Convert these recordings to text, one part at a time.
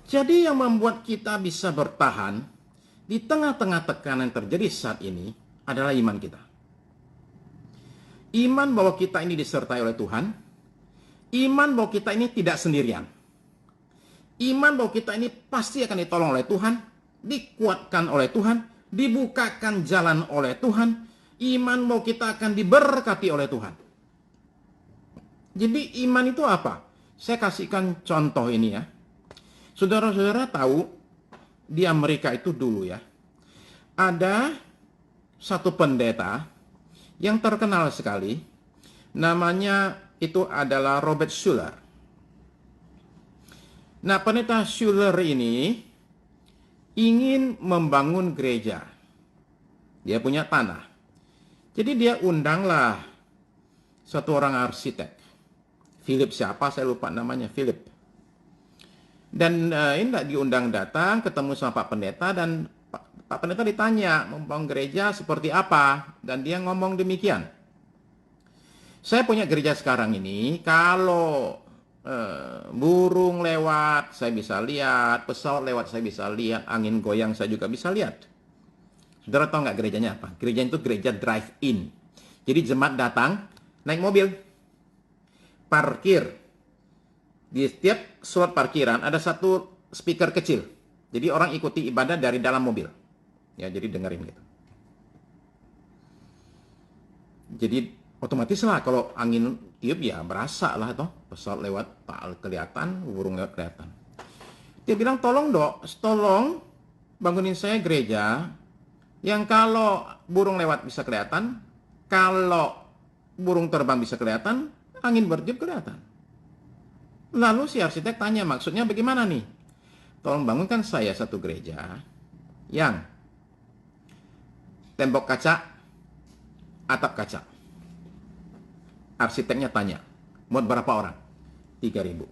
Jadi yang membuat kita bisa bertahan di tengah-tengah tekanan yang terjadi saat ini adalah iman kita. Iman bahwa kita ini disertai oleh Tuhan. Iman bahwa kita ini tidak sendirian. Iman bahwa kita ini pasti akan ditolong oleh Tuhan, dikuatkan oleh Tuhan, dibukakan jalan oleh Tuhan. Iman bahwa kita akan diberkati oleh Tuhan. Jadi iman itu apa? Saya kasihkan contoh ini ya. Saudara-saudara tahu di Amerika itu dulu ya, ada satu pendeta yang terkenal sekali, namanya itu adalah Robert Schuller. Nah, pendeta Schuller ini ingin membangun gereja. Dia punya tanah. Jadi dia undanglah satu orang arsitek. Philip siapa, saya lupa namanya, Philip. Dan ini diundang datang, ketemu sama Pak Pendeta, dan Pak Pendeta ditanya, membangun gereja seperti apa? Dan dia ngomong demikian. Saya punya gereja sekarang ini, kalau burung lewat, saya bisa lihat, pesawat lewat, saya bisa lihat, angin goyang, saya juga bisa lihat. Saudara tahu nggak gerejanya apa? Gereja itu gereja drive-in. Jadi jemaat datang, naik mobil, parkir. Di setiap slot parkiran ada satu speaker kecil. Jadi orang ikuti ibadah dari dalam mobil. Ya, jadi dengerin gitu. Jadi otomatis lah kalau angin tiup ya berasa lah toh. Pesawat lewat tak kelihatan, burung lewat kelihatan. Dia bilang, tolong dok, tolong bangunin saya gereja yang kalau burung lewat bisa kelihatan, kalau burung terbang bisa kelihatan, angin bertiup kelihatan. Lalu si arsitek tanya, maksudnya bagaimana nih? Tolong bangunkan saya satu gereja yang tembok kaca, atap kaca. Arsiteknya tanya, mau berapa orang? 3.000.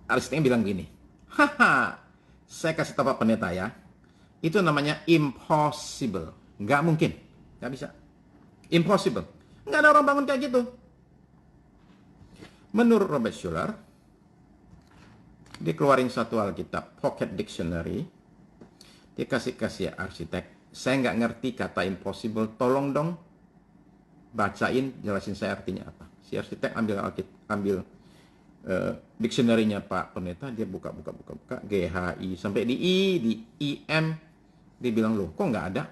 Arsiteknya bilang gini, haha, saya kasih tahu Pak Pendeta ya, itu namanya impossible. Nggak mungkin, nggak bisa. Impossible. Nggak ada orang bangun kayak gitu. Menurut Robert Schuller, dia keluarin satu Alkitab, Pocket Dictionary. Dia kasih arsitek, saya nggak ngerti kata impossible, tolong dong bacain, jelasin saya artinya apa. Si arsitek ambil dictionary-nya Pak Pendeta, dia buka, GHI, sampai di I, di IM, dia bilang, loh kok nggak ada?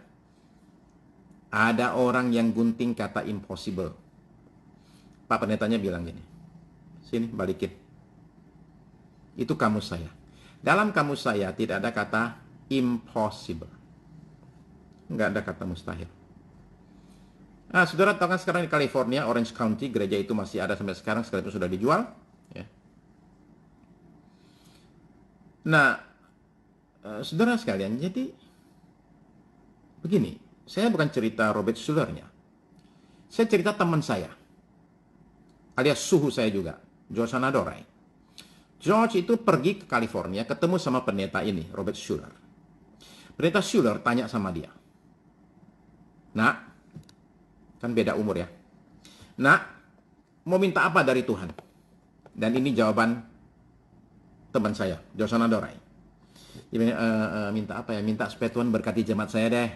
Ada orang yang gunting kata impossible. Pak Pendetanya bilang gini, sini balikin. Itu kamus saya. Dalam kamus saya tidak ada kata impossible. Nggak ada kata mustahil. Nah, saudara tahu kan sekarang di California, Orange County, gereja itu masih ada sampai sekarang, sekalipun sudah dijual. Ya. Nah, saudara sekalian, jadi begini, saya bukan cerita Robert Schuller-nya. Saya cerita teman saya, alias suhu saya juga, George Anadorai. George itu pergi ke California, ketemu sama pendeta ini, Robert Schuller. Pendeta Schuller tanya sama dia, nak, kan beda umur ya, nak, mau minta apa dari Tuhan? Dan ini jawaban teman saya, George Anadorai. Dia bilang, minta apa ya? Minta supaya Tuhan berkati jemaat saya deh.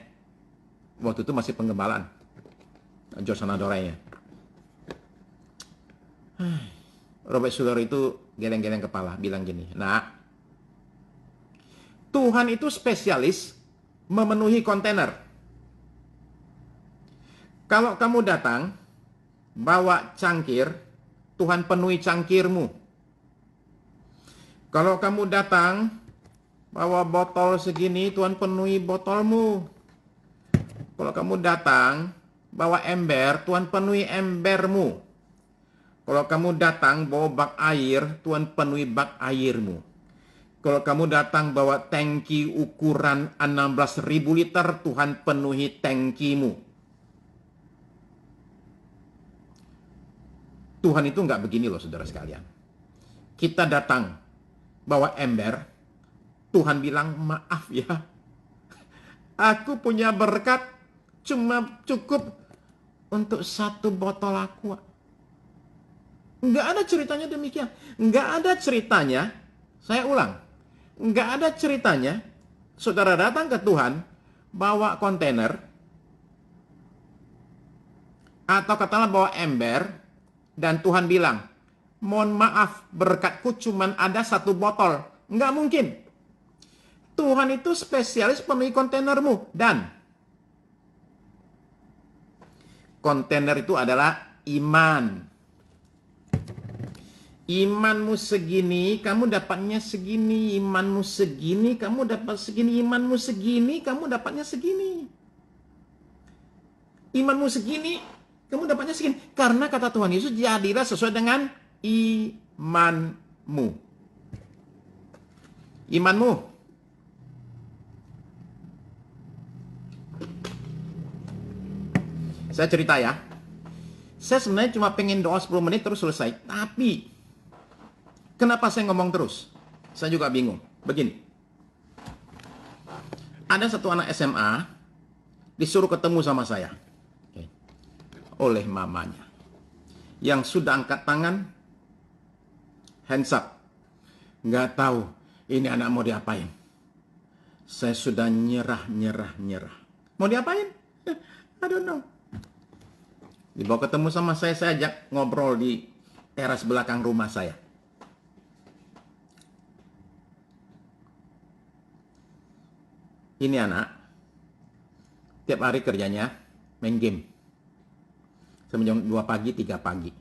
Waktu itu masih penggembalaan, George Anadorai ya. Robert Schuller itu geleng-geleng kepala, bilang gini, nah, Tuhan itu spesialis memenuhi kontainer. Kalau kamu datang, bawa cangkir, Tuhan penuhi cangkirmu. Kalau kamu datang, bawa botol segini, Tuhan penuhi botolmu. Kalau kamu datang, bawa ember, Tuhan penuhi embermu. Kalau kamu datang bawa bak air, Tuhan penuhi bak airmu. Kalau kamu datang bawa tangki ukuran 16.000 liter, Tuhan penuhi tangkimu. Tuhan itu nggak begini loh saudara sekalian. Kita datang bawa ember, Tuhan bilang maaf ya, aku punya berkat cuma cukup untuk 1 botol aqua. Nggak ada ceritanya demikian. Nggak ada ceritanya Saya ulang, nggak ada ceritanya saudara datang ke Tuhan, bawa kontainer, atau katakanlah bawa ember, dan Tuhan bilang, mohon maaf, berkatku cuman ada 1 botol. Nggak mungkin. Tuhan itu spesialis penuhi kontainermu. Dan kontainer itu adalah iman. Imanmu segini, kamu dapatnya segini. Imanmu segini, kamu dapat segini. Imanmu segini, kamu dapatnya segini. Imanmu segini, kamu dapatnya segini. Karena kata Tuhan Yesus, jadilah sesuai dengan imanmu. Imanmu. Saya cerita ya. Saya sebenarnya cuma pengen doa 10 menit terus selesai. Tapi, kenapa saya ngomong terus? Saya juga bingung. Begini. Ada satu anak SMA, disuruh ketemu sama saya. Oleh mamanya. Yang sudah angkat tangan, hands up. Nggak tahu, ini anak mau diapain. Saya sudah nyerah. Mau diapain? I don't know. Dibawa ketemu sama saya ajak ngobrol di teras belakang rumah saya. Ini anak, tiap hari kerjanya main game. Jam 2 pagi, 3 pagi.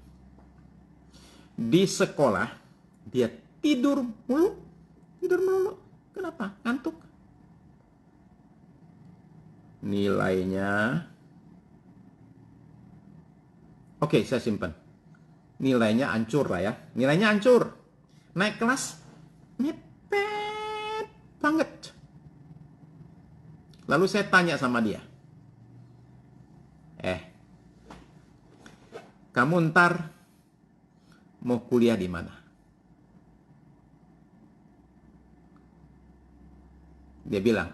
Di sekolah, dia tidur mulu. Kenapa? Ngantuk. Nilainya... Oke, saya simpan. Nilainya hancur lah ya. Nilainya hancur. Naik kelas, mepet banget. Lalu saya tanya sama dia. Kamu ntar mau kuliah di mana? Dia bilang,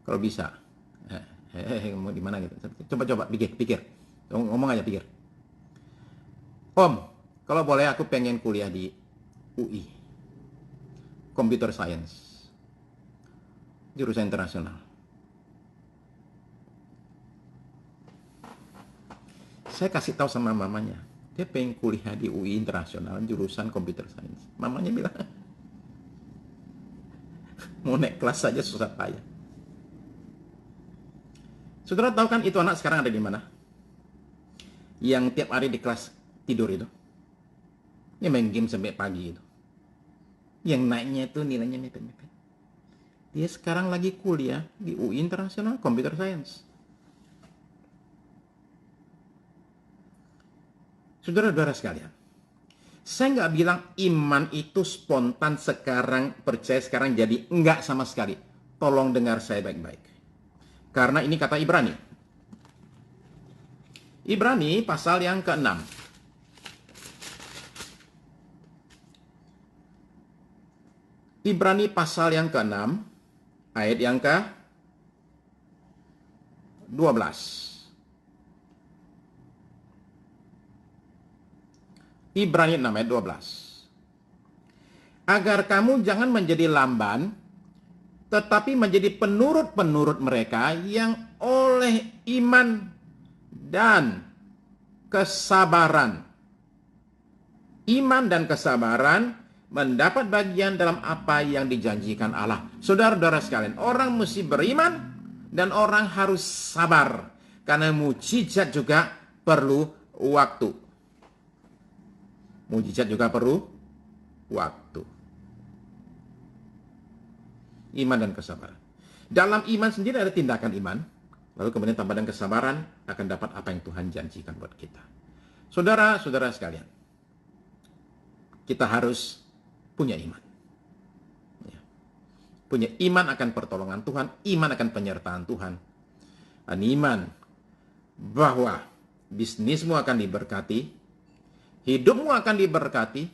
kalau bisa. Mau di mana gitu? Coba pikir. Ngomong aja pikir. Om, kalau boleh aku pengen kuliah di UI. Computer Science. Jurusan internasional. Saya kasih tahu sama mamanya. Dia pengen kuliah di UI internasional jurusan Computer Science. Mamanya bilang, mau naik kelas saja susah payah. Saudara tahu kan itu anak sekarang ada di mana? Yang tiap hari di kelas tidur itu. Yang main game sampai pagi itu. Yang naiknya itu nilainya mepet-mepet. Dia sekarang lagi kuliah di UI Internasional Computer Science. Saudara-saudara sekalian, saya nggak bilang iman itu spontan sekarang, percaya sekarang jadi enggak sama sekali. Tolong dengar saya baik-baik. Karena ini kata Ibrani. Ibrani pasal yang ke-6. Ibrani pasal yang ke-6, ayat yang ke-12. Ibrani 6 ayat 12. Agar kamu jangan menjadi lamban, tetapi menjadi penurut-penurut mereka yang oleh iman dan kesabaran. Iman dan kesabaran mendapat bagian dalam apa yang dijanjikan Allah. Saudara-saudara sekalian, orang mesti beriman dan orang harus sabar. Karena mujizat juga perlu waktu. Mujizat juga perlu waktu. Iman dan kesabaran. Dalam iman sendiri ada tindakan iman. Lalu kemudian tambah dengan kesabaran akan dapat apa yang Tuhan janjikan buat kita. Saudara-saudara sekalian, kita harus punya iman. Ya. Punya iman akan pertolongan Tuhan, iman akan penyertaan Tuhan. Dan iman bahwa bisnismu akan diberkati, hidupmu akan diberkati,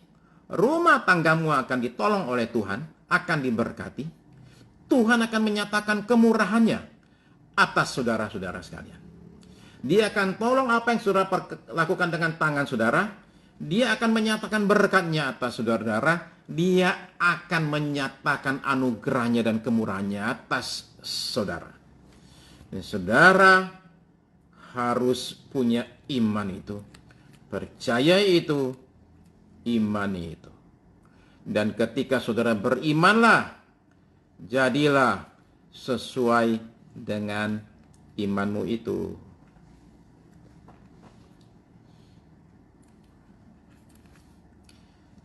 rumah tanggamu akan ditolong oleh Tuhan, akan diberkati. Tuhan akan menyatakan kemurahannya atas saudara-saudara sekalian. Dia akan tolong apa yang saudara lakukan dengan tangan saudara. Dia akan menyatakan berkatnya atas saudara-saudara. Dia akan menyatakan anugerahnya dan kemurahannya atas saudara. Dan saudara harus punya iman itu. Percaya itu, imani itu. Dan ketika saudara berimanlah, jadilah sesuai dengan imanmu itu.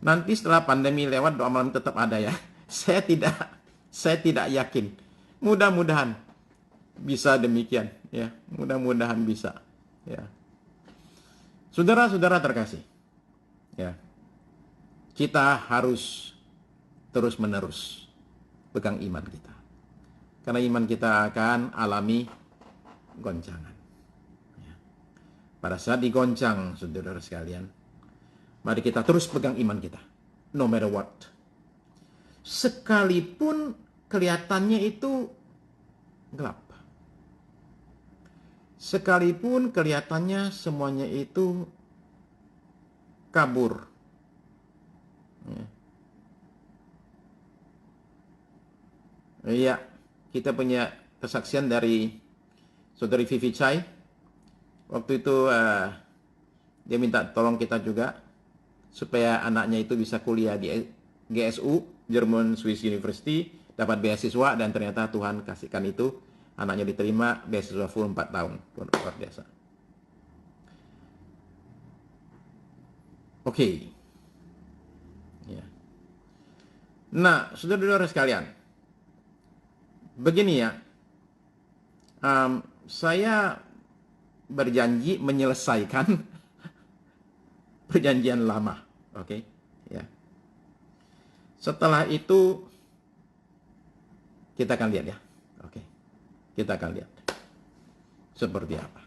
Nanti setelah pandemi lewat, doa malam tetap ada ya. Saya tidak yakin. Mudah-mudahan bisa demikian ya. Mudah-mudahan bisa ya. Saudara-saudara terkasih. Ya. Kita harus terus-menerus pegang iman kita. Karena iman kita akan alami goncangan. Ya. Pada saat digoncang, saudara sekalian, mari kita terus pegang iman kita. No matter what. Sekalipun kelihatannya itu gelap. Sekalipun kelihatannya semuanya itu kabur. Iya, kita punya kesaksian dari Saudari Vivi Chai. Waktu itu dia minta tolong kita juga supaya anaknya itu bisa kuliah di GSU, German Swiss University, dapat beasiswa, dan ternyata Tuhan kasihkan itu, anaknya diterima beasiswa full 4 tahun. Luar biasa. Oke. Ya. Nah, saudara-saudara sekalian, begini ya, saya berjanji menyelesaikan perjanjian lama, oke? Ya. Setelah itu kita akan lihat ya, oke? Kita akan lihat seperti apa.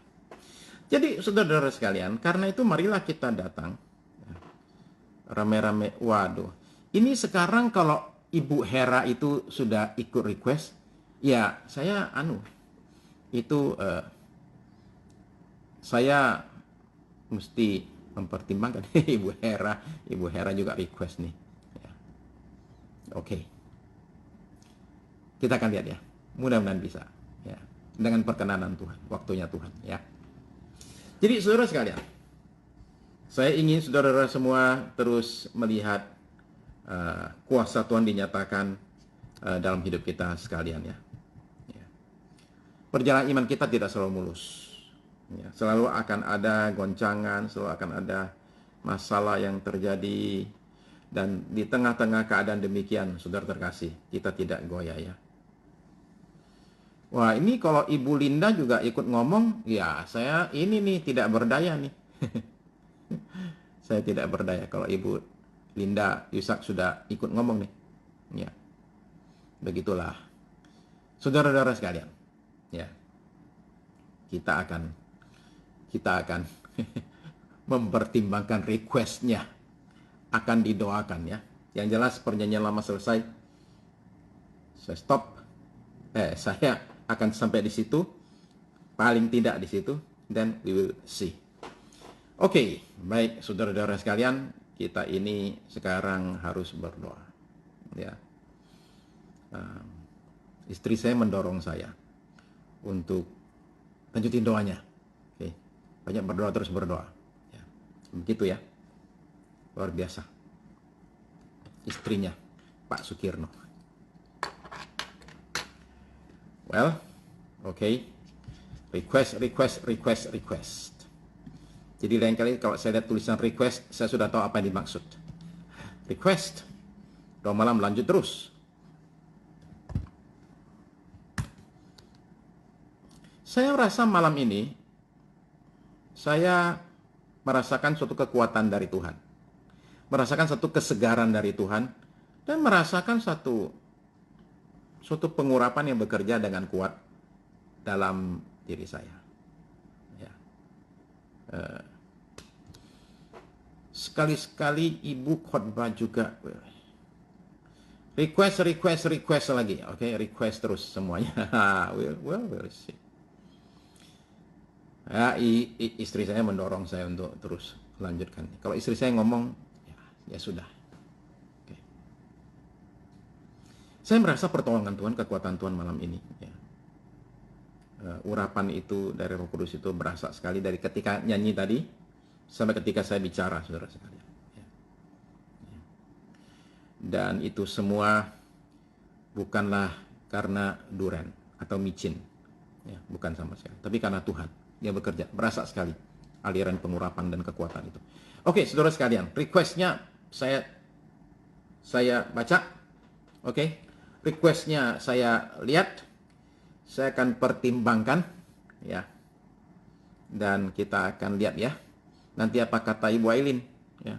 Jadi saudara-saudara sekalian, karena itu marilah kita datang rame-rame. Waduh, ini sekarang kalau Ibu Hera itu sudah ikut request, ya saya itu saya mesti mempertimbangkan. Ibu Hera juga request nih ya. Oke. Kita akan lihat ya, mudah-mudahan bisa ya, dengan perkenanan Tuhan, waktunya Tuhan ya. Jadi saudara sekalian, saya ingin saudara semua terus melihat kuasa Tuhan dinyatakan dalam hidup kita sekalian ya. Perjalanan iman kita tidak selalu mulus. Ya, selalu akan ada goncangan, selalu akan ada masalah yang terjadi. Dan di tengah-tengah keadaan demikian, saudara terkasih, kita tidak goyah ya. Wah, ini kalau Ibu Linda juga ikut ngomong, ya saya ini nih tidak berdaya nih. Saya tidak berdaya kalau Ibu Linda Yusak sudah ikut ngomong nih. Ya. Begitulah. Saudara-saudara sekalian. Ya, kita akan mempertimbangkan requestnya, akan didoakan ya. Yang jelas perjanjian lama selesai, saya stop. Saya akan sampai di situ, paling tidak di situ, then we will see. Oke, baik saudara-saudara sekalian, kita ini sekarang harus berdoa. Ya, istri saya mendorong saya untuk lanjutin doanya. Oke. Banyak berdoa, terus berdoa. Ya. Begitu ya. Luar biasa. Istrinya, Pak Sukirno. Well, oke. Request. Jadi lain kali kalau saya lihat tulisan request, saya sudah tahu apa yang dimaksud. Request. Doa malam lanjut terus. Saya merasa malam ini, saya merasakan suatu kekuatan dari Tuhan. Merasakan satu kesegaran dari Tuhan. Dan merasakan suatu pengurapan yang bekerja dengan kuat dalam diri saya. Ya. Sekali-sekali Ibu khotbah juga. Request lagi. Oke, request terus semuanya. We'll see. Ya, istri saya mendorong saya untuk terus lanjutkan. Kalau istri saya ngomong, ya sudah. Oke. Saya merasa pertolongan Tuhan, kekuatan Tuhan malam ini. Ya. Urapan itu dari Roh Kudus itu berasa sekali dari ketika nyanyi tadi sampai ketika saya bicara, saudara sekalian. Ya. Dan itu semua bukanlah karena duren atau micin, ya, bukan sama sekali, tapi karena Tuhan yang bekerja. Berasa sekali aliran pengurapan dan kekuatan itu. Oke, saudara sekalian, requestnya saya baca. Oke, requestnya saya lihat, saya akan pertimbangkan, ya, dan kita akan lihat ya nanti apa kata Ibu Aileen, ya.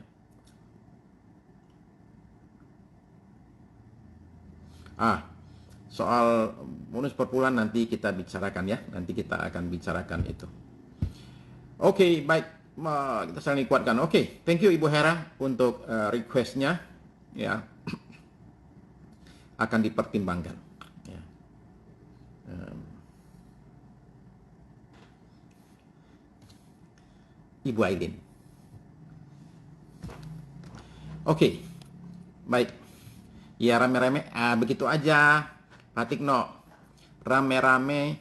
Soal bonus per bulan nanti kita bicarakan ya, nanti kita akan bicarakan itu. Oke, baik, kita saling kuatkan. Oke, thank you Ibu Hera untuk requestnya, ya, akan dipertimbangkan. Ya. Ibu Aileen. Oke, baik. Ya rame-rame, begitu aja, Pak Tikno. Rame-rame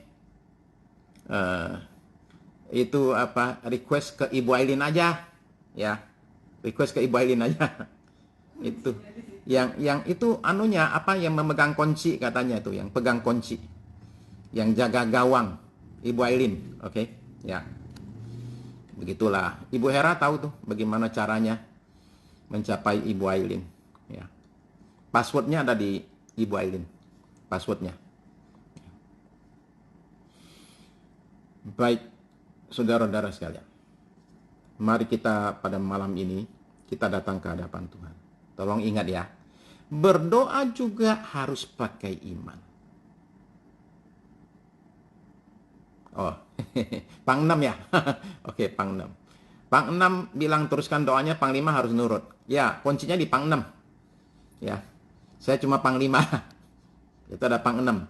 itu apa? Request ke Ibu Aileen aja, ya. Request ke Ibu Aileen aja. Itu yang itu anunya apa yang memegang kunci katanya itu, yang pegang kunci, yang jaga gawang, Ibu Aileen. Oke, ya. Begitulah. Ibu Hera tahu tuh bagaimana caranya mencapai Ibu Aileen, ya. Passwordnya ada di Ibu Aileen. Passwordnya. Baik, saudara-saudara sekalian. Mari kita pada malam ini, kita datang ke hadapan Tuhan. Tolong ingat ya, berdoa juga harus pakai iman. Oh, Pang 6 ya? Oke, Pang 6. Pang 6 bilang teruskan doanya, Pang 5 harus nurut. Ya, kuncinya di Pang 6. Ya. Saya cuma Pang 5. Itu ada Pang 6.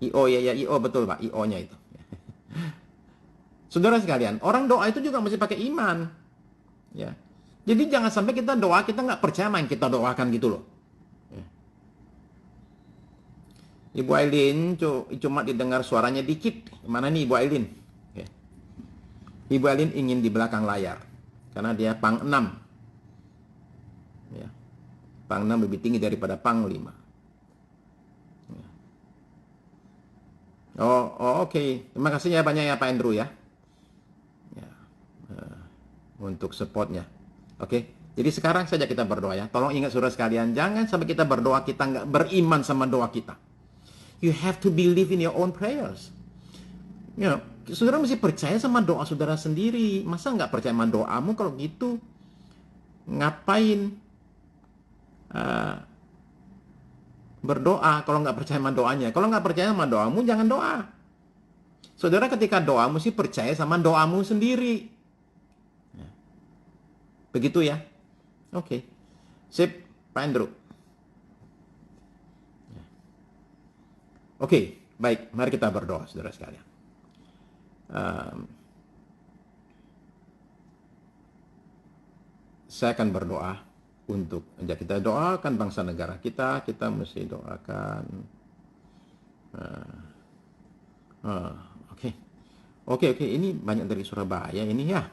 IO ya, IO betul Pak, IO-nya itu. Saudara sekalian, orang doa itu juga mesti pakai iman. Ya. Jadi jangan sampai kita doa, kita nggak percaya main kita doakan gitu loh. Ya. Ibu Aileen cuma didengar suaranya dikit. Mana nih Ibu Aileen? Ya. Ibu Aileen ingin di belakang layar. Karena dia Pang 6. Ya. Pang 6 lebih tinggi daripada Pang 5. Ya. Oke. Terima kasih ya banyak ya Pak Andrew ya. Untuk supportnya. Oke. Jadi sekarang saja kita berdoa ya. Tolong ingat saudara sekalian, jangan sampai kita berdoa kita nggak beriman sama doa kita. You have to believe in your own prayers. You know, saudara mesti percaya sama doa saudara sendiri. Masa nggak percaya sama doamu? Kalau gitu ngapain berdoa kalau nggak percaya sama doanya? Kalau nggak percaya sama doamu, jangan doa. Saudara ketika doa mesti percaya sama doamu sendiri. Begitu ya. Oke. Sip, Pak Andrew. Oke, baik. Mari kita berdoa, saudara sekalian. Saya akan berdoa untuk kita doakan bangsa negara kita mesti doakan. Oke. Ini banyak dari Surabaya ini ya.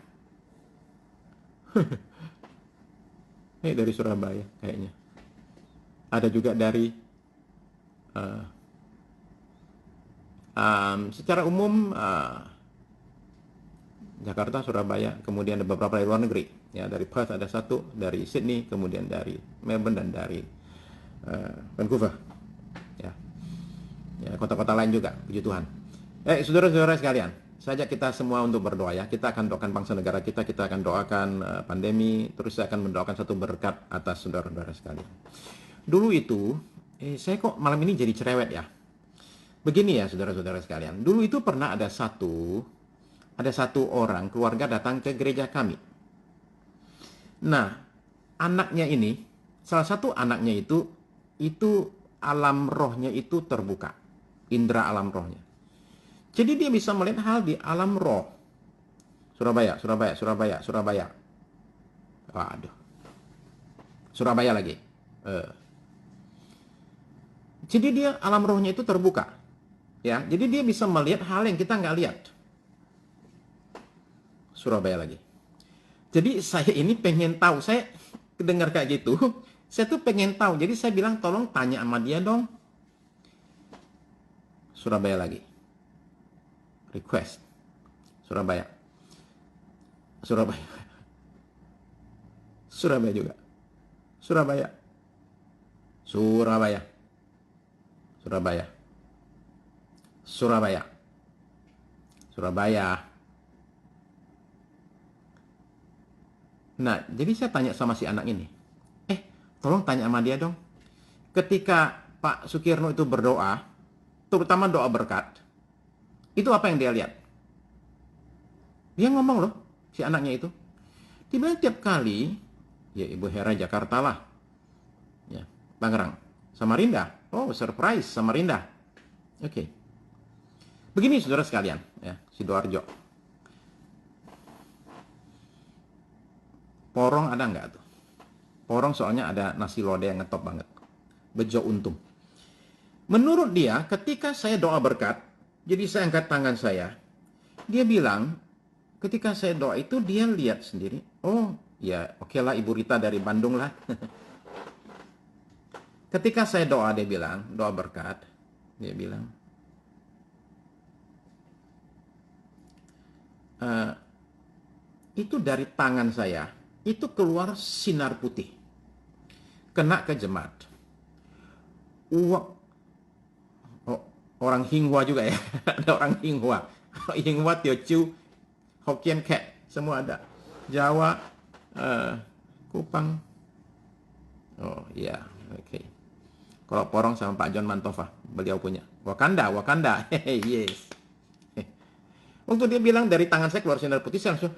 Ini dari Surabaya kayaknya. Ada juga dari secara umum Jakarta, Surabaya, kemudian ada beberapa dari luar negeri. Ya, dari Perth ada satu, dari Sydney, kemudian dari Melbourne dan dari Vancouver. Ya, kota-kota lain juga. Puji Tuhan. Saudara-saudara sekalian, saja kita semua untuk berdoa ya. Kita akan doakan bangsa negara kita akan doakan pandemi, terus saya akan mendoakan satu berkat atas saudara-saudara sekalian. Dulu itu, saya kok malam ini jadi cerewet ya. Begini ya saudara-saudara sekalian, dulu itu pernah ada satu orang keluarga datang ke gereja kami. Nah, anaknya ini, salah satu anaknya itu alam rohnya itu terbuka, indera alam rohnya. Jadi dia bisa melihat hal di alam roh. Surabaya, Surabaya, Surabaya, Surabaya. Waduh. Surabaya lagi. Jadi dia alam rohnya itu terbuka. Ya, jadi dia bisa melihat hal yang kita nggak lihat. Surabaya lagi. Jadi saya ini pengen tahu, saya dengar kayak gitu, saya tuh pengen tahu. Jadi saya bilang tolong tanya sama dia dong. Surabaya lagi. Request. Surabaya. Surabaya. Surabaya juga. Surabaya. Surabaya. Surabaya. Surabaya. Surabaya. Nah, jadi saya tanya sama si anak ini. Tolong tanya sama dia dong. Ketika Pak Sukirno itu berdoa, terutama doa berkat, itu apa yang dia lihat? Dia ngomong loh, si anaknya itu. Dia bilang tiap kali, ya Ibu Hera Jakarta lah. Ya, Tangerang. Samarinda. Oh, surprise, Samarinda. Oke. Begini saudara sekalian, ya, Sidoarjo. Porong ada nggak tuh? Porong soalnya ada nasi lodeh yang ngetop banget. Bejo untung. Menurut dia, ketika saya doa berkat, jadi saya angkat tangan saya, dia bilang, ketika saya doa itu dia lihat sendiri, oh ya oke lah Ibu Rita dari Bandung lah. Ketika saya doa, dia bilang, doa berkat, dia bilang, itu dari tangan saya, itu keluar sinar putih. Kena ke jemaat. Orang Hinghua juga ya. Ada orang Hinghua. Hinghua, Teochew, Hokkien Cat. Semua ada. Jawa, Kupang. Oh iya, oke. Kalau Porong sama Pak John Mantova. Beliau punya. Wakanda, Wakanda. Yes. Waktu dia bilang dari tangan saya keluar sinar putih, saya langsung,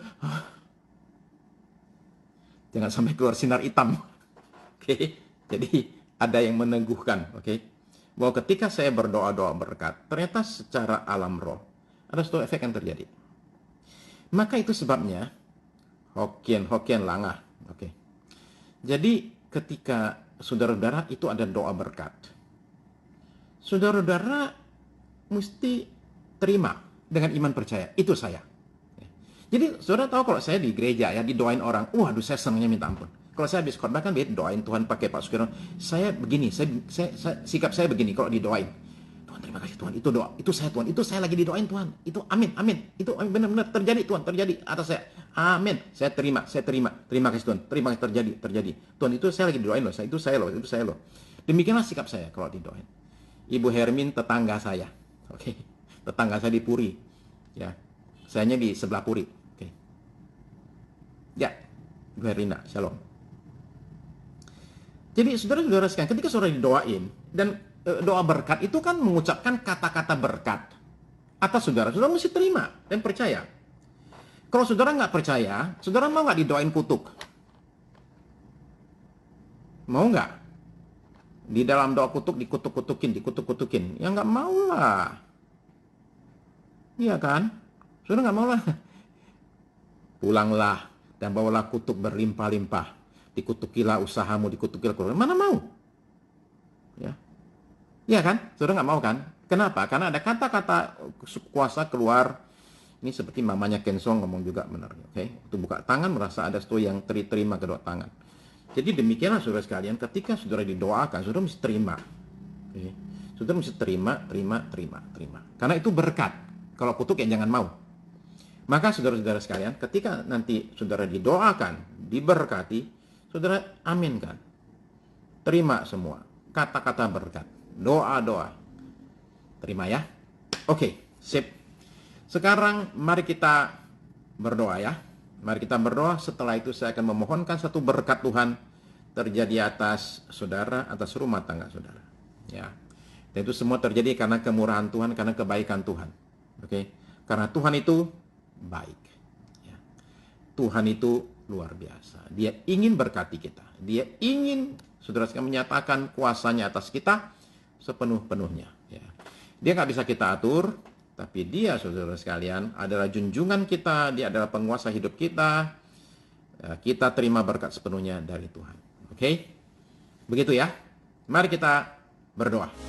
jangan sampai keluar sinar hitam. Oke. Jadi ada yang meneguhkan, oke. Bahwa ketika saya berdoa-doa berkat, ternyata secara alam roh ada suatu efek yang terjadi. Maka itu sebabnya Hokkien Langah, oke. Jadi ketika saudara-saudara itu ada doa berkat, saudara-saudara mesti terima dengan iman percaya. Itu saya. Jadi saudara tahu kalau saya di gereja ya didoain orang, waduh saya senangnya minta ampun. Kalau saya habis khotbah kan doain Tuhan pakai Pak Sukirno. Saya begini, sikap saya begini kalau didoain. Tuhan terima kasih Tuhan, itu doa, itu saya Tuhan, itu saya lagi didoain Tuhan. Itu amin, amin. Itu benar-benar terjadi Tuhan, terjadi atas saya. Amin. Saya terima. Terima kasih Tuhan. Terima kasih terjadi. Tuhan itu saya lagi didoain loh, itu saya loh. Demikianlah sikap saya kalau didoain. Ibu Hermin tetangga saya. Oke. Tetangga saya di Puri. Ya. Sayanya di sebelah Puri. Oke. Ya. Ibu Herina, shalom. Jadi saudara-saudara sekalian, ketika saudara didoain dan doa berkat itu kan mengucapkan kata-kata berkat atas saudara, saudara mesti terima dan percaya. Kalau saudara nggak percaya, saudara mau nggak didoain kutuk? Mau nggak? Di dalam doa kutuk dikutuk-kutukin. Ya nggak mau lah. Iya kan? Saudara nggak mau lah. Pulanglah dan bawalah kutuk berlimpah-limpah. Dikutukilah usahamu, dikutukilah keluarga. Mana mau? Ya. Iya kan? Saudara nggak mau kan? Kenapa? Karena ada kata-kata kuasa keluar. Ini seperti mamanya Kensong ngomong juga benar. Oke? Itu buka tangan merasa ada sesuatu yang terima kedua tangan. Jadi demikianlah saudara sekalian, ketika saudara didoakan, saudara mesti terima. Oke? Saudara mesti terima. Karena itu berkat. Kalau kutuk ya jangan mau. Maka saudara-saudara sekalian, ketika nanti saudara didoakan, diberkati, saudara aminkan. Terima semua. Kata-kata berkat. Doa-doa. Terima ya. Oke, sip. Sekarang mari kita berdoa ya. Mari kita berdoa. Setelah itu saya akan memohonkan satu berkat Tuhan terjadi atas saudara, atas rumah tangga saudara. Ya. Dan itu semua terjadi karena kemurahan Tuhan, karena kebaikan Tuhan. Oke. Karena Tuhan itu baik. Ya. Tuhan itu luar biasa. Dia ingin berkati kita. Dia ingin saudara sekalian menyatakan kuasanya atas kita sepenuh-penuhnya. Ya. Dia nggak bisa kita atur, tapi Dia, saudara sekalian, adalah junjungan kita, Dia adalah penguasa hidup kita. Kita terima berkat sepenuhnya dari Tuhan. Oke? Begitu ya. Mari kita berdoa.